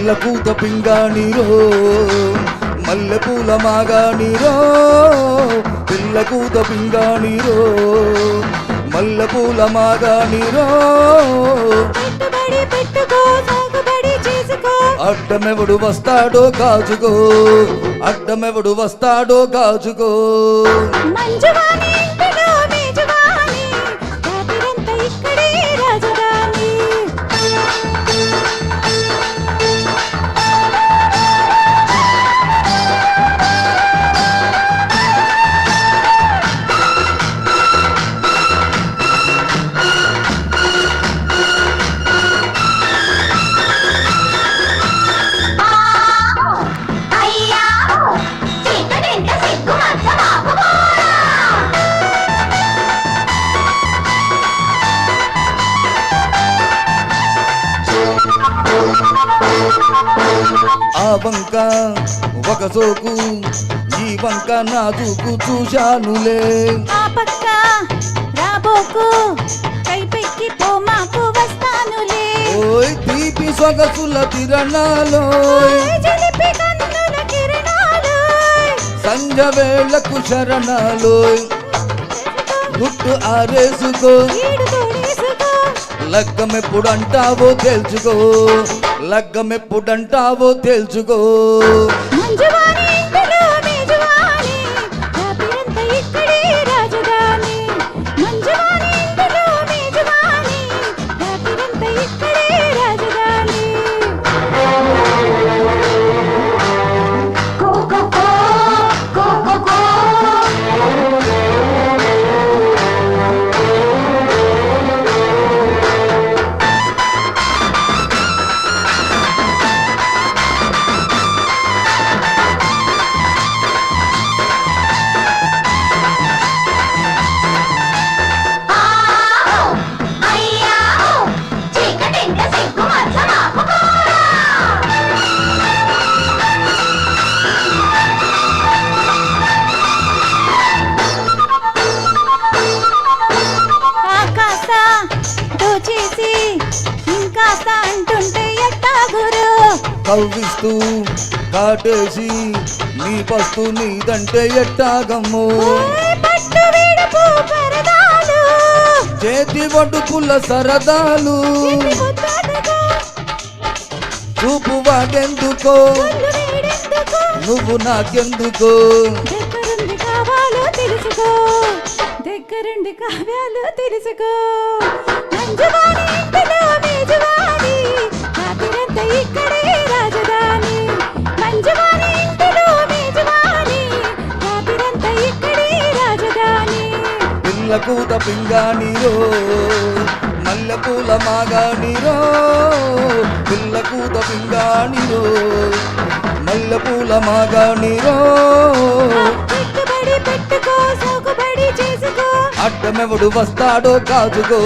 పిల్లకూత పింగాణిరో మల్లెపూల మాగాణిరో పిల్లకూత పింగాణిరో మల్లెపూల మాగాణిరో పెట్టుబడి పెట్టుకో సాగుబడి చేసుకో అడ్డమెవడు వస్తాడో కాచుకో అడ్డమెవడు వస్తాడో కాచుకో మంజువాణి ఇంటిలో మేజువాణి రాత్రంతా ఇక్కడే రాజధాని ఆ వంక ఒక సోకు ఈ వంక నా చూకు చూశానులే ఆ పక్క రాబోకు కైపెక్కి పో మాకు వస్తానులే ఓయ్ తీపి సొగసుల తిరణాలో చిలిపి కన్నుల కిరణాలు సంజ వేళకు శరణాలో గుట్టు ఆరేసుకో ఈడు తోడేసుకో లగ్గమెప్పుడంటావో తెలుసుకో లగ్గమెప్పుడంటావో తెలుసుకో మంజువాణి ఇంటిలో మేజువాణి రాత్రంతా ఇక్కడే రాజధాని మంజువాణి ఇంటిలో మేజువాణి రాత్రంతా ఇక్కడే రాజధాని కో కో కో కో కో కో ఆకాశ దోచేసి ఇంకాస్త అంటుంటే ఎట్టా గురు కవ్విస్తూ కాటేసి నీ పస్తు నీదంటే ఎట్టాగమ్ము ఓయ్ పట్టు వీడుపు పరదాలు చేతి వడుకుల సరదాలు చిట్టి ముద్దదుకో చూపు వాడెందుకో ఒళ్ళు వేడెందుకో నువ్వు నాకెందుకో దగ్గరుండి కావాలో తెలుసుకో దగ్గరుండి కావ్యాలు తెలుసుకో మంజువాణి ఇంటిలో మేజువాణి రాత్రంతా ఇక్కడే రాజధాని మంజువాణి ఇంటిలో మేజువాణి రాత్రంతా ఇక్కడే రాజధాని పిల్లకూత పింగాణిరో మల్లెపూల మాగాణిరో పిల్లకూత పింగాణిరో మల్లెపూల మాగాణిరో పెట్టుబడి పెట్టుకో సాగుబడి చేసుకో అడ్డమెవడు వస్తాడో కాచుకో